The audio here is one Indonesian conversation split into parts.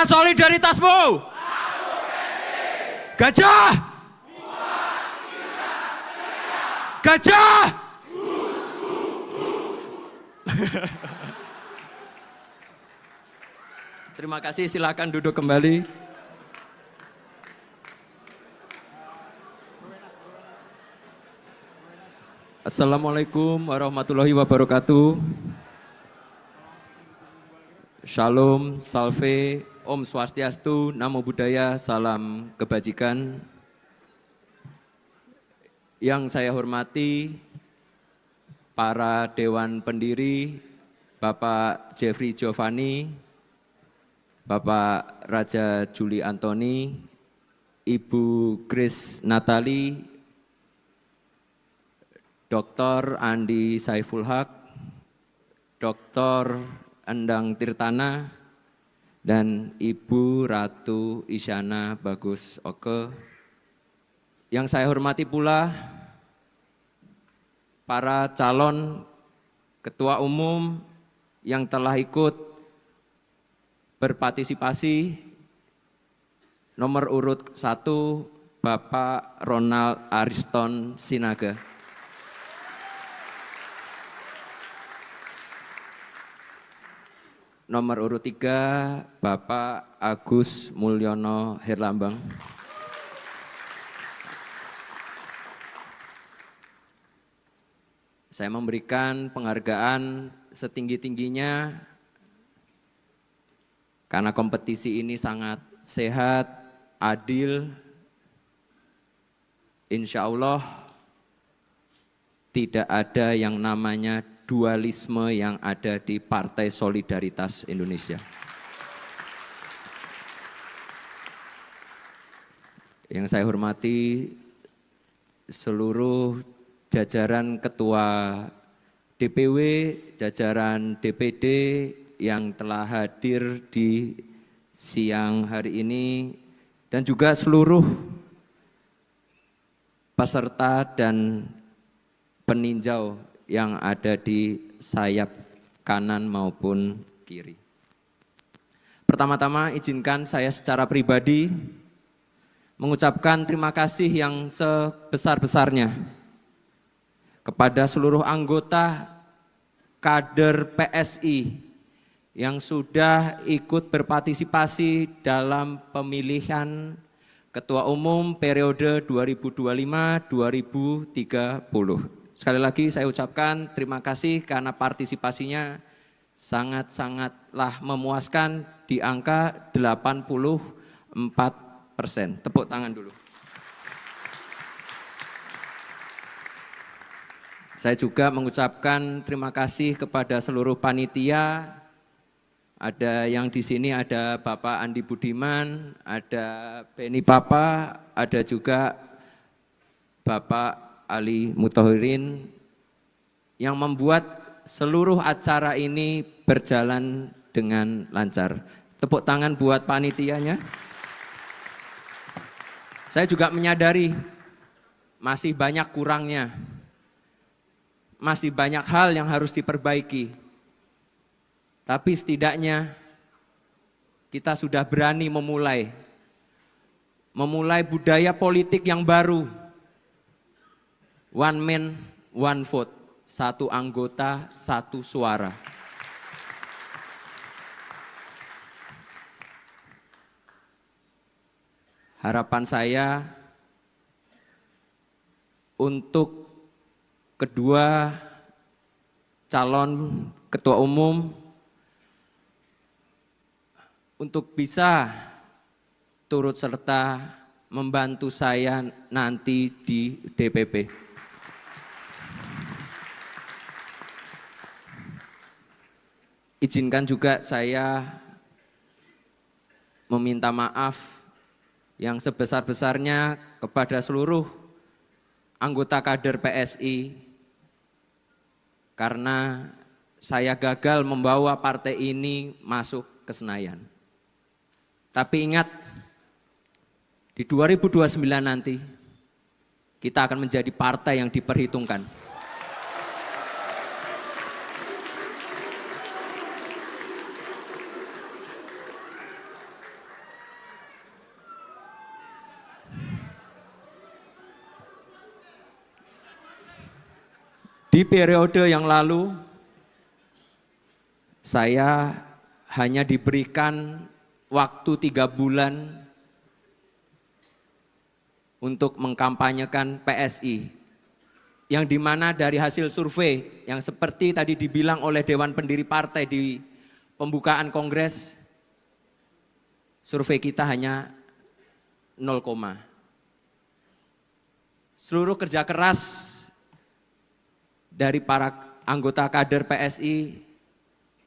Solidaritasmu. Gajah. Gajah. Terima kasih, silakan duduk kembali. Assalamualaikum warahmatullahi wabarakatuh. Shalom, salve, Om Swastiastu, Namo Buddhaya, salam kebajikan. Yang saya hormati para Dewan Pendiri, Bapak Jeffrey Giovanni, Bapak Raja Juli Antoni, Ibu Grace Natali, Dr. Andi Saiful Haq, Dr. Endang Tirtana, dan Ibu Ratu Isyana Bagus Oke. Yang saya hormati pula para calon ketua umum yang telah ikut berpartisipasi. Nomor urut 1, Bapak Ronald Ariston Sinaga. Nomor urut 3, Bapak Agus Mulyono Herlambang. Saya memberikan penghargaan setinggi-tingginya karena kompetisi ini sangat sehat, adil. Insya Allah tidak ada yang namanya dualisme yang ada di Partai Solidaritas Indonesia. Yang saya hormati seluruh jajaran ketua DPW, jajaran DPD yang telah hadir di siang hari ini, dan juga seluruh peserta dan peninjau yang ada di sayap kanan maupun kiri. Pertama-tama izinkan saya secara pribadi mengucapkan terima kasih yang sebesar-besarnya kepada seluruh anggota kader PSI yang sudah ikut berpartisipasi dalam pemilihan Ketua Umum periode 2025-2030. Sekali lagi saya ucapkan terima kasih karena partisipasinya sangat-sangatlah memuaskan di angka 84%. Tepuk tangan dulu. Saya juga mengucapkan terima kasih kepada seluruh panitia. Ada yang di sini ada Bapak Andi Budiman, ada Beni Papa, ada juga Bapak Ali Muthahirin yang membuat seluruh acara ini berjalan dengan lancar. Tepuk tangan buat panitianya. Saya juga menyadari masih banyak kurangnya, masih banyak hal yang harus diperbaiki. Tapi setidaknya kita sudah berani memulai budaya politik yang baru. One man, one vote, satu anggota, satu suara. Harapan saya untuk kedua calon ketua umum untuk bisa turut serta membantu saya nanti di DPP. Izinkan juga saya meminta maaf yang sebesar-besarnya kepada seluruh anggota kader PSI karena saya gagal membawa partai ini masuk ke Senayan. Tapi ingat, di 2029 nanti kita akan menjadi partai yang diperhitungkan. Di periode yang lalu, saya hanya diberikan waktu 3 bulan untuk mengkampanyekan PSI, yang dimana dari hasil survei yang seperti tadi dibilang oleh Dewan Pendiri Partai di pembukaan Kongres, survei kita hanya 0, seluruh kerja keras dari para anggota kader PSI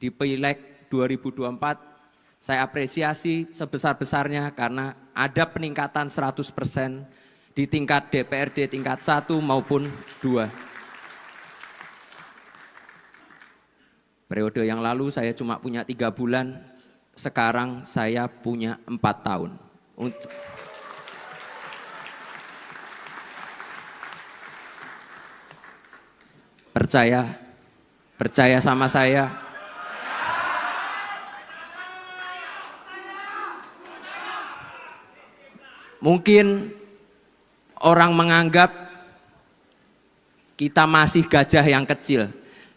di Pileg 2024 saya apresiasi sebesar-besarnya karena ada peningkatan 100% di tingkat DPRD tingkat 1 maupun 2. Periode yang lalu saya cuma punya 3 bulan, sekarang saya punya 4 tahun. Percaya sama saya. Mungkin orang menganggap kita masih gajah yang kecil,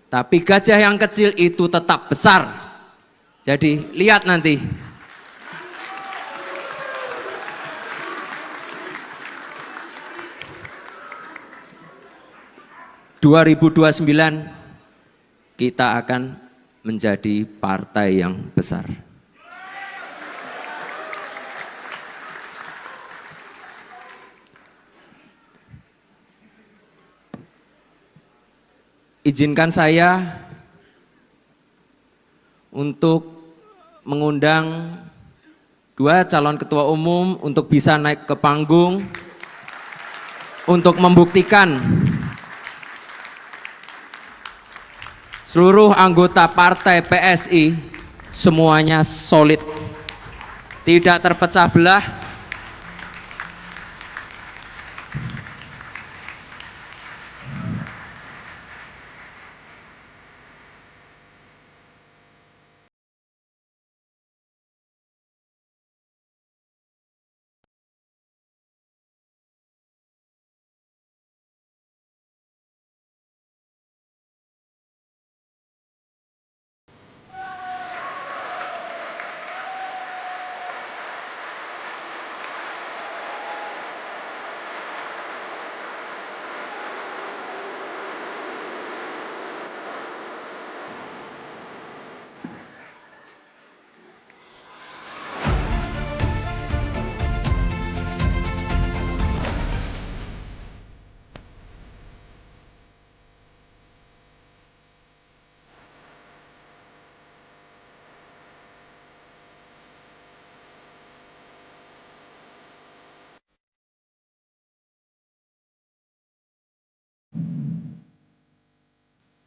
tapi gajah yang kecil itu tetap besar. Jadi lihat nanti. ...2029 kita akan menjadi partai yang besar. Izinkan saya untuk mengundang 2 calon ketua umum untuk bisa naik ke panggung untuk membuktikan seluruh anggota partai PSI semuanya solid, tidak terpecah belah.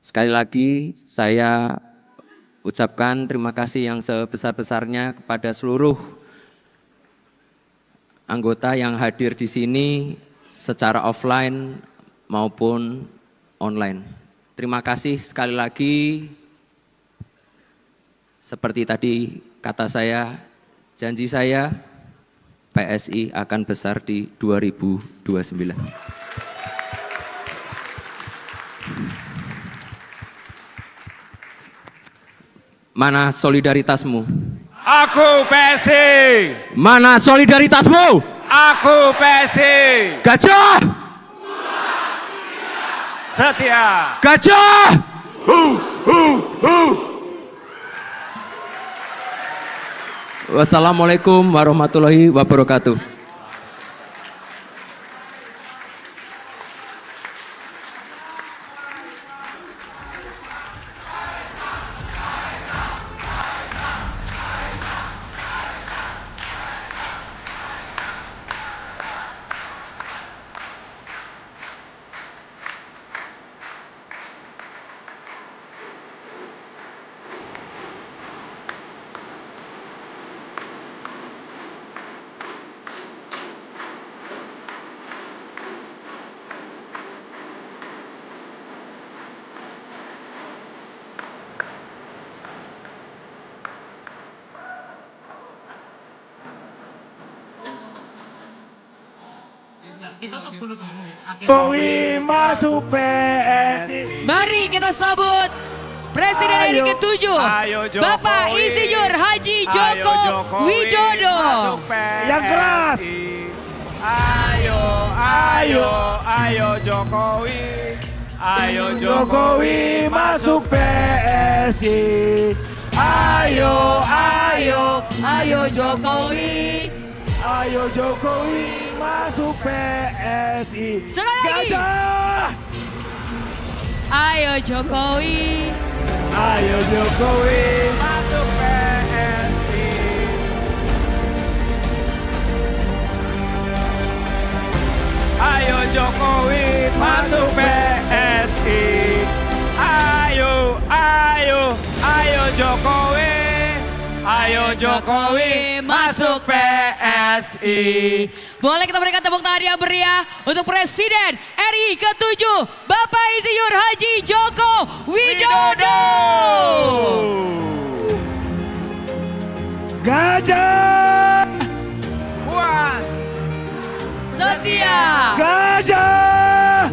Sekali lagi saya ucapkan terima kasih yang sebesar-besarnya kepada seluruh anggota yang hadir di sini secara offline maupun online. Terima kasih sekali lagi. Seperti tadi kata saya, janji saya PSI akan besar di 2029. Mana solidaritasmu? Aku PSI. Mana solidaritasmu? Aku PSI. Gajah Setia. Gajah Wassalamualaikum warahmatullahi wabarakatuh. Jokowi masuk PSI. Mari kita sambut Presiden RI ke-7, Bapak Insinyur Haji Joko Widodo. Yang keras. Ayo Jokowi. Ayo Jokowi masuk PSI. Ayo Jokowi. Ayo Jokowi masuk PSI. Sekali lagi. Gajah. Ayo Jokowi. Ayo Jokowi masuk PSI. Ayo Jokowi masuk PSI. Ayo Jokowi. Ayo Jokowi masuk PSI. Boleh kita berikan tepuk tangan yang meriah untuk Presiden RI ke-7, Bapak Insinyur Haji Joko Widodo. Gajah. Kuat. Setia. Gajah.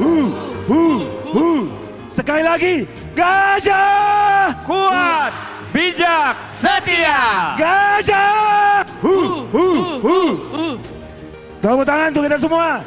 Sekali lagi. Gajah. Kuat. Bijak. Setia. Gajah. Tepuk tangan untuk kita semua.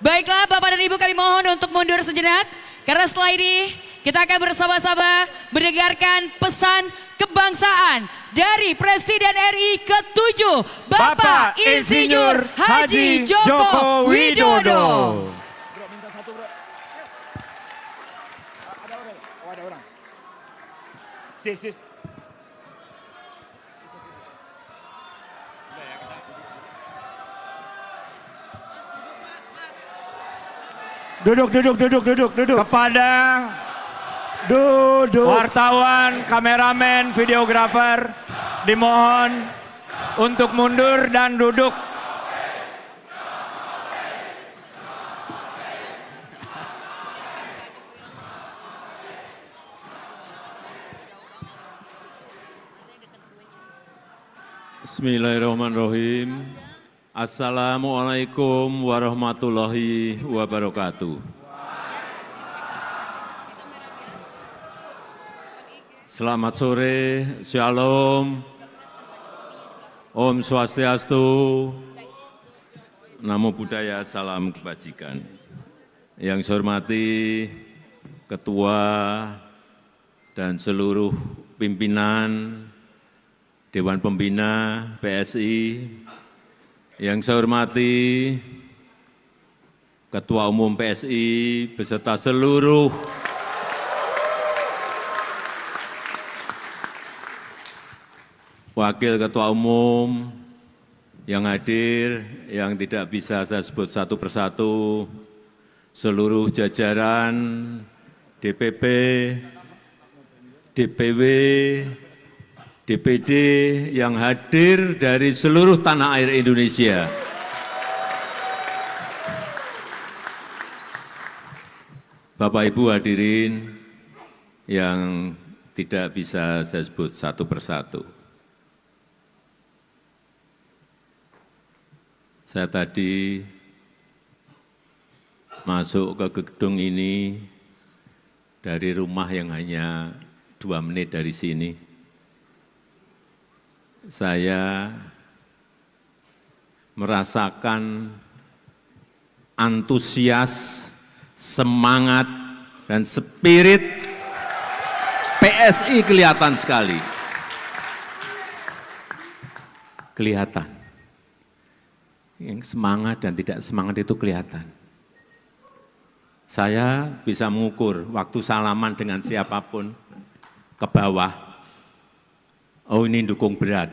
Baiklah Bapak dan Ibu, kami mohon untuk mundur sejenak. Karena setelah ini kita akan bersama-sama mendengarkan pesan kebangsaan dari Presiden RI ke-7, Bapak Insinyur Haji Joko Widodo. Bro, minta satu bro. Ada orang? Oh ada orang. Sis. Duduk. Kepada Duduk. wartawan, kameramen, videografer, dimohon untuk mundur dan duduk. Bismillahirrahmanirrahim. Assalamualaikum warahmatullahi wabarakatuh. Selamat sore, Shalom, Om Swastiastu, Namo Buddhaya, Salam Kebajikan. Yang saya hormati Ketua dan seluruh pimpinan Dewan Pembina PSI, yang saya hormati Ketua Umum PSI beserta seluruh Wakil Ketua Umum yang hadir, yang tidak bisa saya sebut satu persatu, seluruh jajaran DPP, DPW, DPD yang hadir dari seluruh tanah air Indonesia. Bapak Ibu hadirin yang tidak bisa saya sebut satu persatu. Saya tadi masuk ke gedung ini dari rumah yang hanya 2 menit dari sini. Saya merasakan antusias, semangat, dan spirit PSI kelihatan sekali. Kelihatan. Yang semangat dan tidak semangat itu kelihatan. Saya bisa mengukur waktu salaman dengan siapapun ke bawah. Oh ini dukung berat.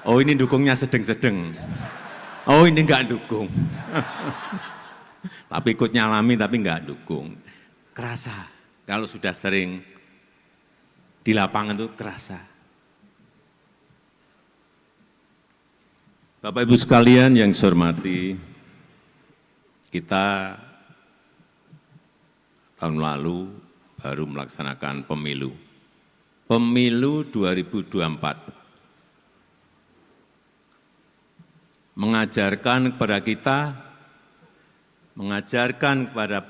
Oh ini dukungnya sedang-sedang. Oh ini enggak dukung. Tapi ikut nyalami tapi enggak dukung. Kerasa. Kalau sudah sering di lapangan itu kerasa. Bapak Ibu sekalian yang saya hormati, kita tahun lalu baru melaksanakan pemilu. pemilu 2024 mengajarkan kepada kita, mengajarkan kepada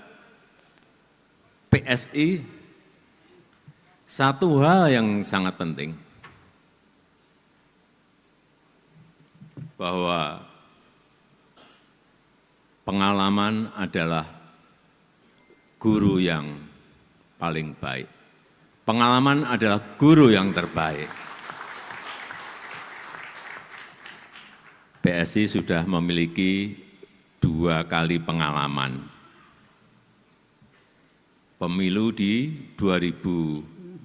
PSI satu hal yang sangat penting, bahwa pengalaman adalah guru yang paling baik. Pengalaman adalah guru yang terbaik. PSI sudah memiliki 2 kali pengalaman. Pemilu di 2019,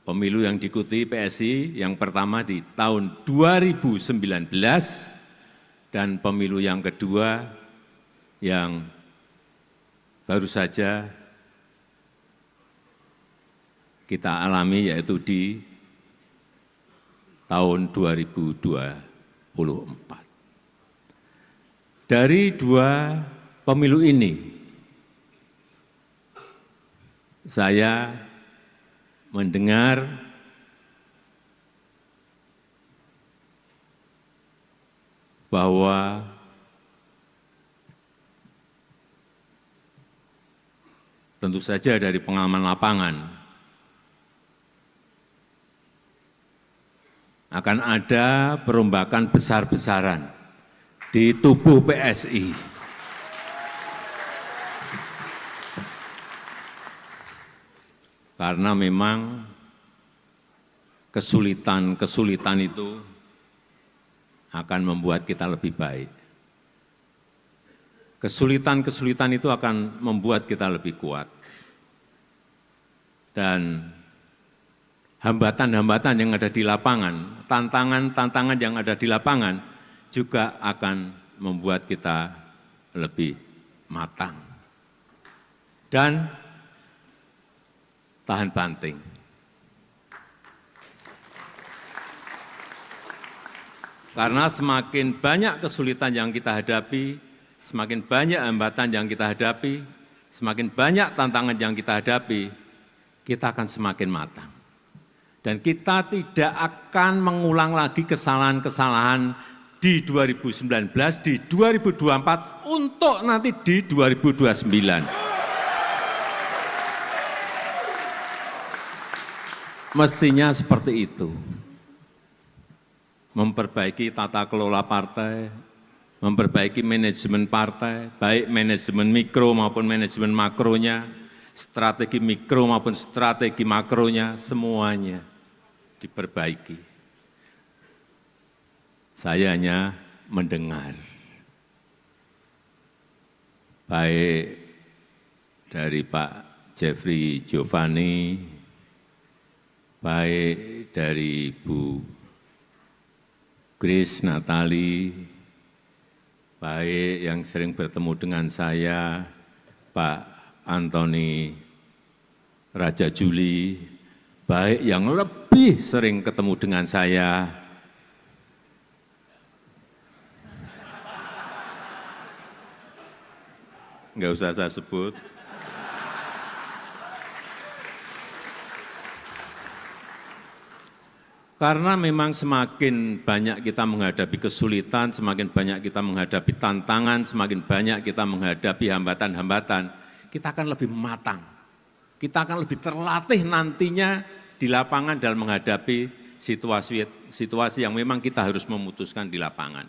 pemilu yang diikuti PSI yang pertama di tahun 2019 dan pemilu yang kedua yang baru saja kita alami, yaitu di tahun 2024. Dari 2 pemilu ini, saya mendengar bahwa tentu saja dari pengalaman lapangan akan ada perombakan besar-besaran di tubuh PSI. Karena memang kesulitan-kesulitan itu akan membuat kita lebih baik. Kesulitan-kesulitan itu akan membuat kita lebih kuat. Dan hambatan-hambatan yang ada di lapangan, tantangan-tantangan yang ada di lapangan juga akan membuat kita lebih matang dan tahan banting. Karena semakin banyak kesulitan yang kita hadapi, semakin banyak hambatan yang kita hadapi, semakin banyak tantangan yang kita hadapi, kita akan semakin matang. Dan kita tidak akan mengulang lagi kesalahan-kesalahan di 2019, di 2024, untuk nanti di 2029. Mestinya seperti itu. Memperbaiki tata kelola partai, memperbaiki manajemen partai, baik manajemen mikro maupun manajemen makronya, strategi mikro maupun strategi makronya, semuanya diperbaiki. Saya hanya mendengar, baik dari Pak Jeffrey Giovanni, baik dari Bu Grace Natali, baik yang sering bertemu dengan saya, Pak Antoni Raja Juli, baik yang lebih sering ketemu dengan saya, enggak usah saya sebut, karena memang semakin banyak kita menghadapi kesulitan, semakin banyak kita menghadapi tantangan, semakin banyak kita menghadapi hambatan-hambatan, kita akan lebih matang, kita akan lebih terlatih nantinya di lapangan dalam menghadapi situasi yang memang kita harus memutuskan di lapangan.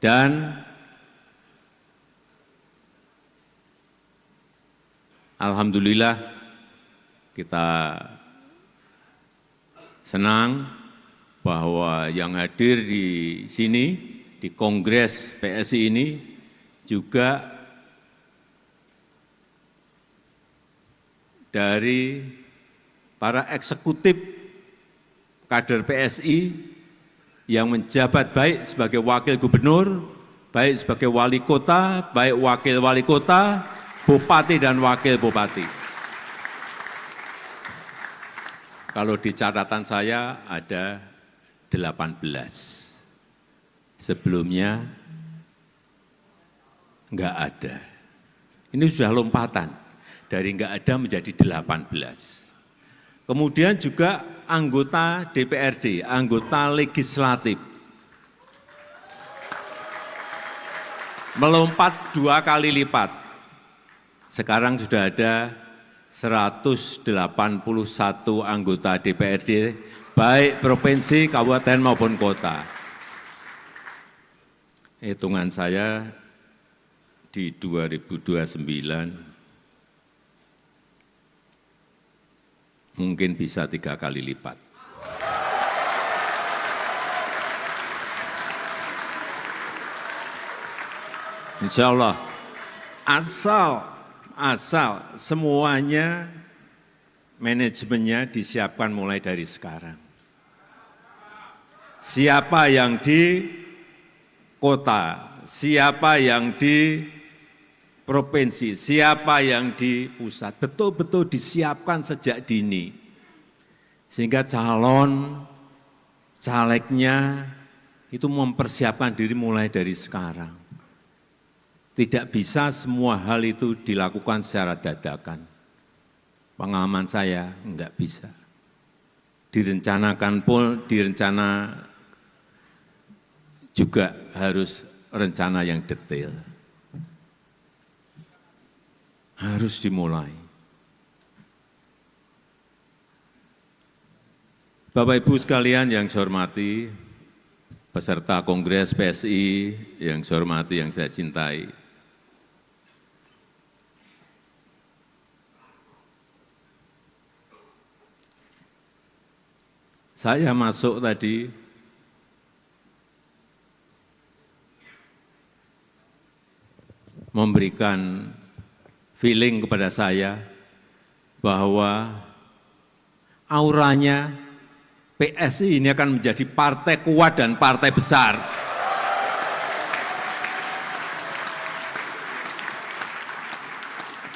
Dan alhamdulillah kita senang bahwa yang hadir di sini, di Kongres PSI ini juga dari para eksekutif kader PSI yang menjabat baik sebagai wakil gubernur, baik sebagai wali kota, baik wakil wali kota, bupati dan wakil bupati. Kalau di catatan saya ada 18. Sebelumnya enggak ada. Ini sudah lompatan dari enggak ada menjadi 18. Kemudian juga anggota DPRD, anggota legislatif. Melompat 2 kali lipat. Sekarang sudah ada 181 anggota DPRD, baik provinsi, kabupaten maupun kota. Hitungan saya di 2029 mungkin bisa 3 kali lipat. Insya Allah, asal semuanya manajemennya disiapkan mulai dari sekarang. Siapa yang di kota, siapa yang di provinsi, siapa yang di pusat, betul-betul disiapkan sejak dini. Sehingga calon, calegnya itu mempersiapkan diri mulai dari sekarang. Tidak bisa semua hal itu dilakukan secara dadakan. Pengalaman saya enggak bisa. Direncanakan pun, direncana juga harus rencana yang detail. Harus dimulai. Bapak Ibu sekalian yang saya hormati, peserta Kongres PSI yang saya hormati, yang saya cintai, saya masuk tadi memberikan feeling kepada saya bahwa auranya PSI ini akan menjadi partai kuat dan partai besar.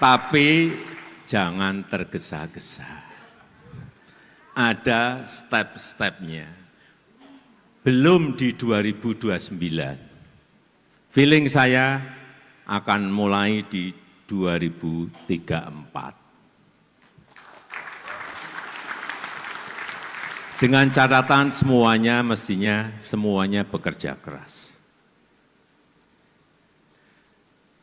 Tapi jangan tergesa-gesa. Ada step-stepnya. Belum di 2029. Feeling saya akan mulai di 2034. Dengan catatan semuanya mestinya semuanya bekerja keras.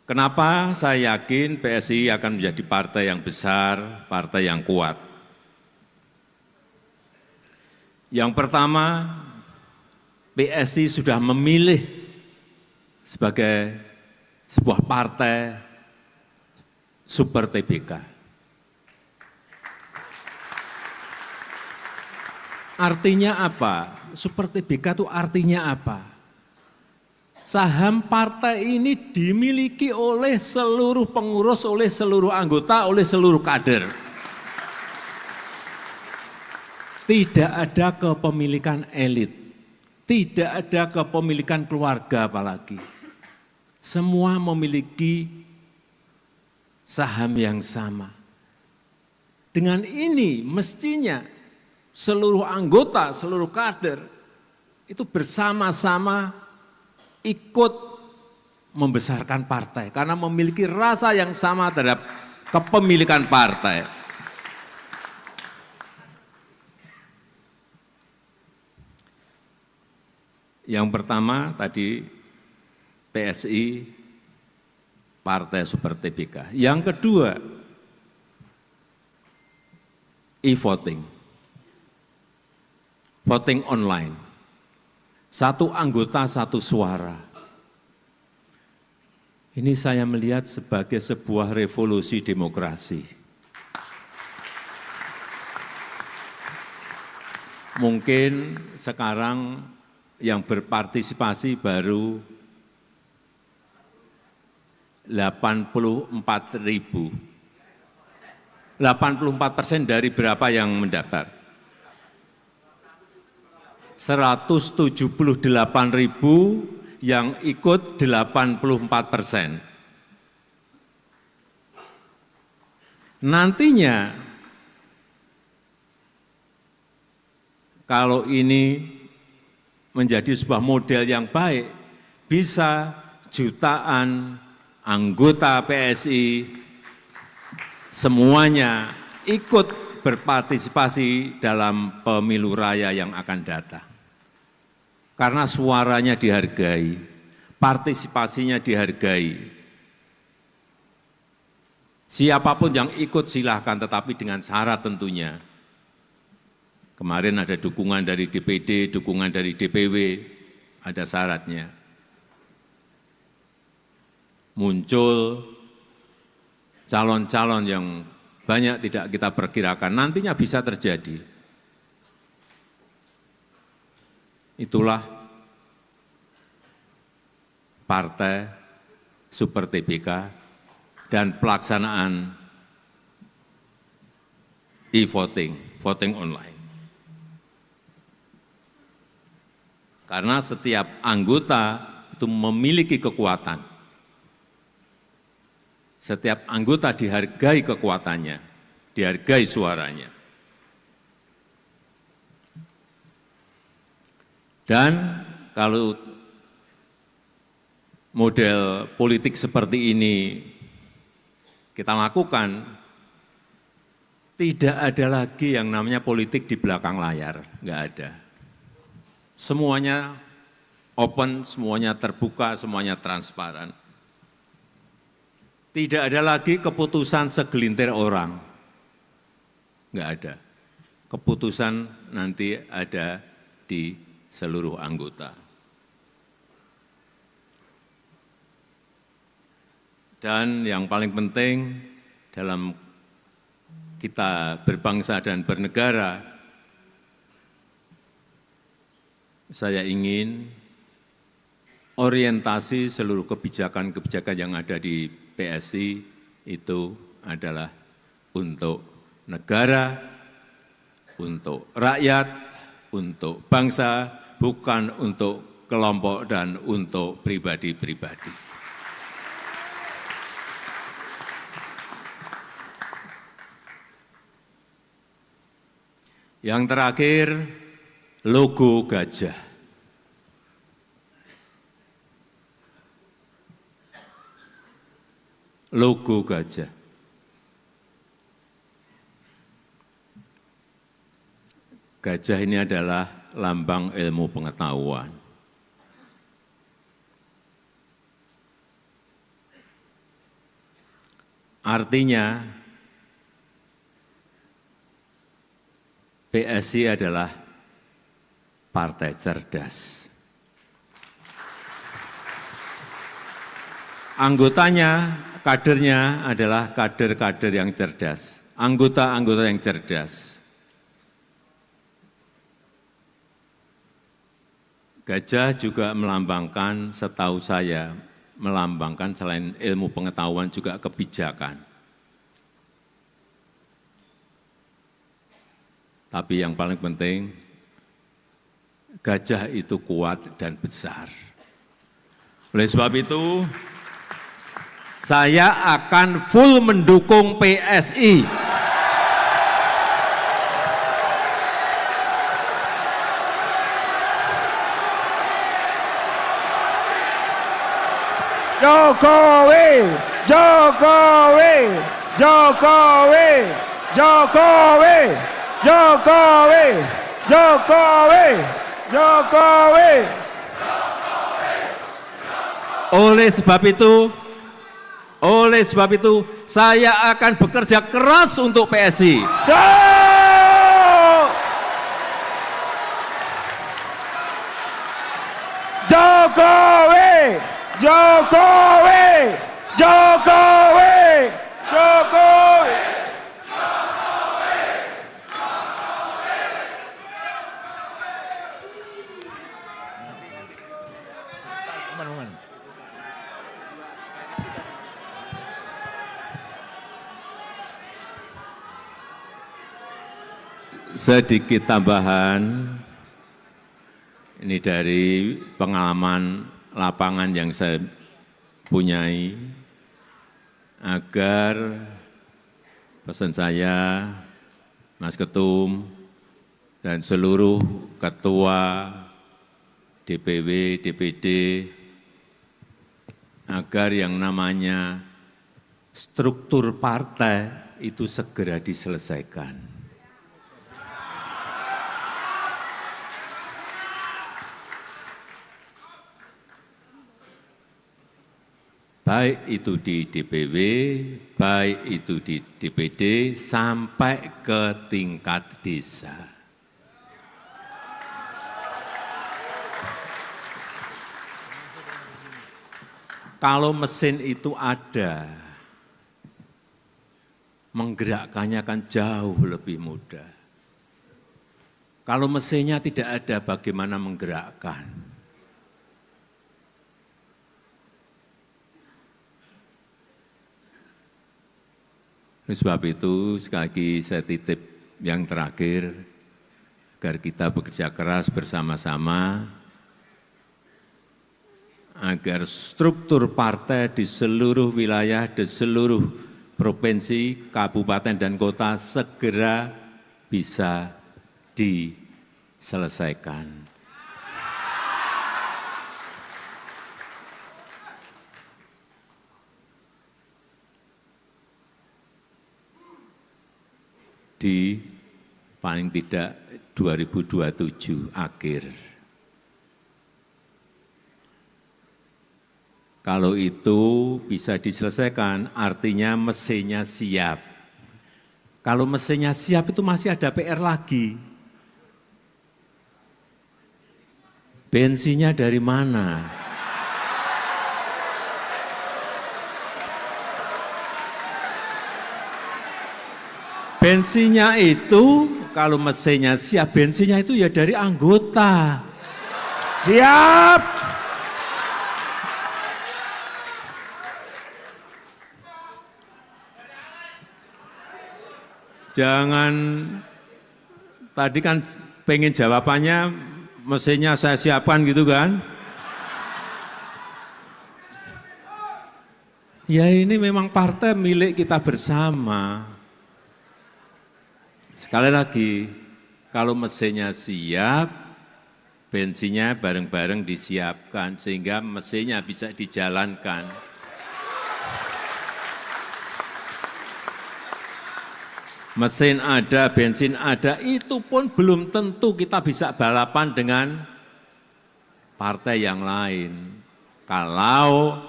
Kenapa saya yakin PSI akan menjadi partai yang besar, partai yang kuat? Yang pertama, PSI sudah memilih sebagai sebuah partai super TBK. Artinya apa? Super TBK itu artinya apa? Saham partai ini dimiliki oleh seluruh pengurus, oleh seluruh anggota, oleh seluruh kader. Tidak ada kepemilikan elit, tidak ada kepemilikan keluarga apalagi. Semua memiliki saham yang sama. Dengan ini mestinya seluruh anggota, seluruh kader itu bersama-sama ikut membesarkan partai karena memiliki rasa yang sama terhadap kepemilikan partai. Yang pertama tadi PSI Partai Super TBK. Yang kedua e-voting. Voting online. 1 anggota 1 suara. Ini saya melihat sebagai sebuah revolusi demokrasi. Mungkin sekarang yang berpartisipasi baru 84.000. 84% dari berapa yang mendaftar? 178.000 yang ikut 84%. Nantinya kalau ini menjadi sebuah model yang baik, bisa jutaan anggota PSI semuanya ikut berpartisipasi dalam pemilu raya yang akan datang. Karena suaranya dihargai, partisipasinya dihargai. Siapapun yang ikut silahkan, tetapi dengan syarat tentunya. Kemarin ada dukungan dari DPD, dukungan dari DPW, ada syaratnya. Muncul calon-calon yang banyak tidak kita perkirakan, nantinya bisa terjadi. Itulah partai Super TBK dan pelaksanaan e-voting, voting online. Karena setiap anggota itu memiliki kekuatan. Setiap anggota dihargai kekuatannya, dihargai suaranya. Dan kalau model politik seperti ini kita lakukan, tidak ada lagi yang namanya politik di belakang layar, enggak ada. Semuanya open, semuanya terbuka, semuanya transparan. Tidak ada lagi keputusan segelintir orang, enggak ada. Keputusan nanti ada di seluruh anggota. Dan yang paling penting dalam kita berbangsa dan bernegara, saya ingin orientasi seluruh kebijakan-kebijakan yang ada di PSI itu adalah untuk negara, untuk rakyat, untuk bangsa, bukan untuk kelompok dan untuk pribadi-pribadi. Yang terakhir, logo gajah. Logo gajah. Gajah ini adalah lambang ilmu pengetahuan. Artinya, PSI adalah partai cerdas. Anggotanya, kadernya adalah kader-kader yang cerdas, anggota-anggota yang cerdas. Gajah juga melambangkan, setahu saya, melambangkan selain ilmu pengetahuan juga kebijakan. Tapi yang paling penting, gajah itu kuat dan besar. Oleh sebab itu, saya akan full mendukung PSI. Jokowi, Jokowi, Jokowi, Jokowi, Jokowi, Jokowi, Jokowi. Oleh sebab itu, saya akan bekerja keras untuk PSI. Jokowi, Jokowi, Jokowi, Jokowi. Sedikit tambahan, ini dari pengalaman lapangan yang saya punyai, agar pesan saya, Mas Ketum, dan seluruh ketua DPW, DPD, agar yang namanya struktur partai itu segera diselesaikan. Baik itu di DPW, baik itu di DPD, sampai ke tingkat desa. Kalau mesin itu ada, menggerakkannya akan jauh lebih mudah. Kalau mesinnya tidak ada, bagaimana menggerakkan? Oleh sebab itu, sekali lagi saya titip yang terakhir, agar kita bekerja keras bersama-sama, agar struktur partai di seluruh wilayah, di seluruh provinsi, kabupaten, dan kota segera bisa diselesaikan. Di paling tidak 2027 akhir. Kalau itu bisa diselesaikan, artinya mesinnya siap. Kalau mesinnya siap itu masih ada PR lagi. Bensinnya dari mana? Bensinnya itu, kalau mesinnya siap, bensinnya itu ya dari anggota. Siap. Jangan, tadi kan pengen jawabannya, mesinnya saya siapkan gitu kan. Ya ini memang partai milik kita bersama. Sekali lagi, kalau mesinnya siap, bensinnya bareng-bareng disiapkan, sehingga mesinnya bisa dijalankan. Mesin ada, bensin ada, itu pun belum tentu kita bisa balapan dengan partai yang lain. Kalau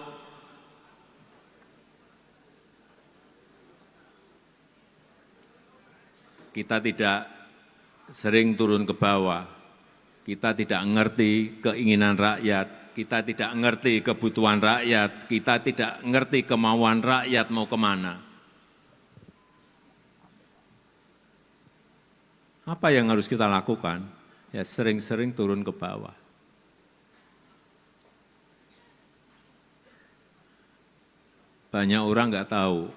kita tidak sering turun ke bawah, kita tidak mengerti keinginan rakyat, kita tidak mengerti kebutuhan rakyat, kita tidak mengerti kemauan rakyat mau kemana. Apa yang harus kita lakukan? Ya sering-sering turun ke bawah. Banyak orang nggak tahu.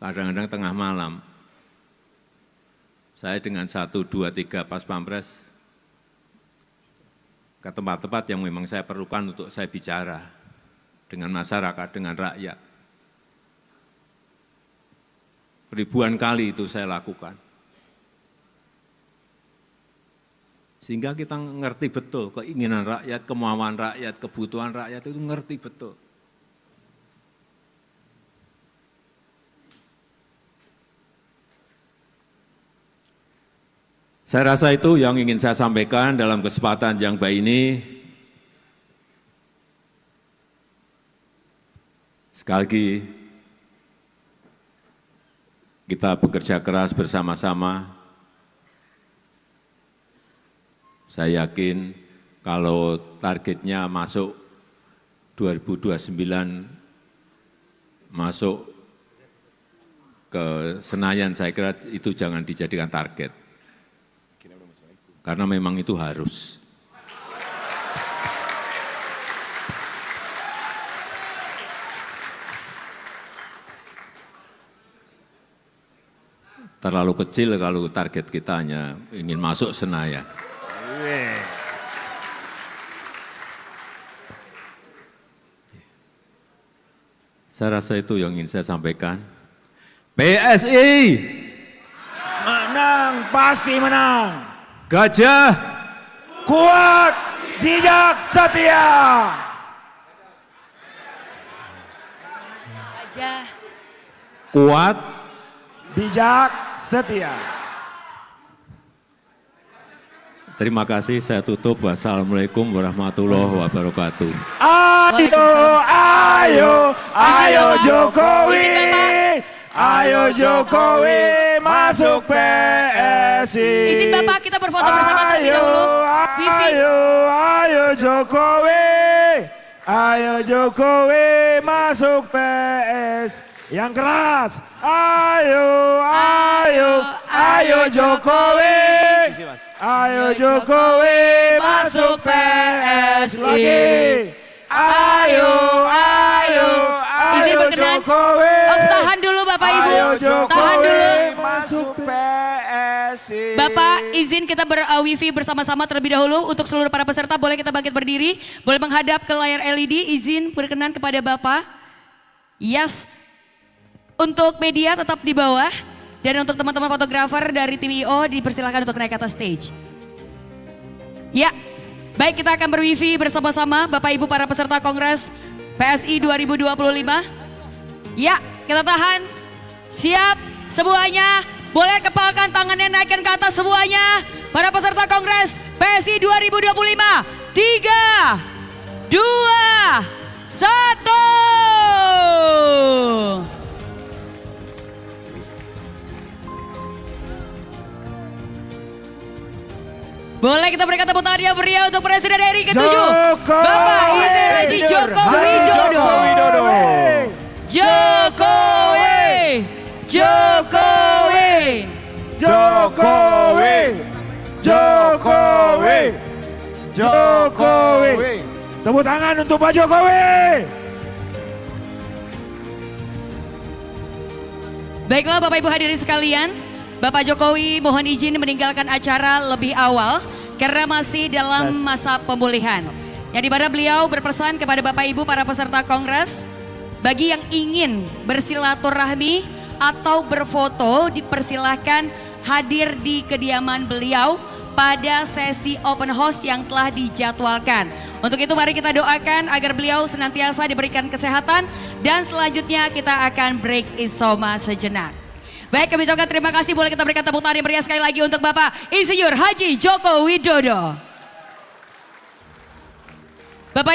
Kadang-kadang tengah malam, saya dengan 1, 2, 3 pas pampres ke tempat-tempat yang memang saya perlukan untuk saya bicara dengan masyarakat, dengan rakyat. Ribuan kali itu saya lakukan. Sehingga kita ngerti betul keinginan rakyat, kemauan rakyat, kebutuhan rakyat itu ngerti betul. Saya rasa itu yang ingin saya sampaikan dalam kesempatan yang baik ini. Sekali lagi, kita bekerja keras bersama-sama. Saya yakin kalau targetnya masuk 2029, masuk ke Senayan, saya kira itu jangan dijadikan target. Karena memang itu harus. Terlalu kecil kalau target kita hanya ingin masuk Senayan. Saya rasa itu yang ingin saya sampaikan. PSI Menang, pasti menang. Gajah Kuat bijak setia. Aja. kuat, Bijak setia. terima kasih, saya tutup. Wassalamualaikum warahmatullahi wabarakatuh. Ayo Jokowi. Izin, Bapak. Ayo Jokowi masuk PSI. Izin Bapak kita berfoto bersama terlebih dahulu. Wifi. Ayo Jokowi. Ayo Jokowi masuk PSI. Yang keras. Ayo Jokowi. Ayo Jokowi masuk PSI. Lagi. Ayo Izin berkenan. Jokowi. Tahan dulu Bapak Ibu. Ayo Tahan Jokowi dulu. masuk PSI. Bapak izin kita ber-wifi bersama-sama terlebih dahulu. Untuk seluruh para peserta boleh kita bangkit berdiri. Boleh menghadap ke layar LED. Izin berkenan kepada Bapak. Yes. Untuk media tetap di bawah. Dan untuk teman-teman fotografer dari tim IO dipersilakan untuk naik ke atas stage. Ya, baik kita akan berwifi bersama-sama Bapak Ibu para peserta Kongres PSI 2025. Ya, kita tahan. Siap semuanya. Boleh kepalkan tangannya, naikkan ke atas semuanya. Para peserta Kongres PSI 2025. 3, 2, 1. Boleh kita berikan tepuk tangan yang meriah untuk Presiden RI ke-7 Bapak Insinyur Joko Widodo. Jokowi. Tepuk tangan untuk Pak Jokowi. Baiklah Bapak Ibu hadirin sekalian, Bapak Jokowi mohon izin meninggalkan acara lebih awal karena masih dalam masa pemulihan. Yang dimana beliau berpesan kepada Bapak Ibu para peserta Kongres, bagi yang ingin bersilaturahmi atau berfoto dipersilahkan hadir di kediaman beliau pada sesi open house yang telah dijadwalkan. Untuk itu mari kita doakan agar beliau senantiasa diberikan kesehatan dan selanjutnya kita akan break isoma sejenak. Baik, kami ucapkan terima kasih. Boleh kita berikan tepuk tangan yang meriah sekali lagi untuk Bapak Insinyur Haji Joko Widodo.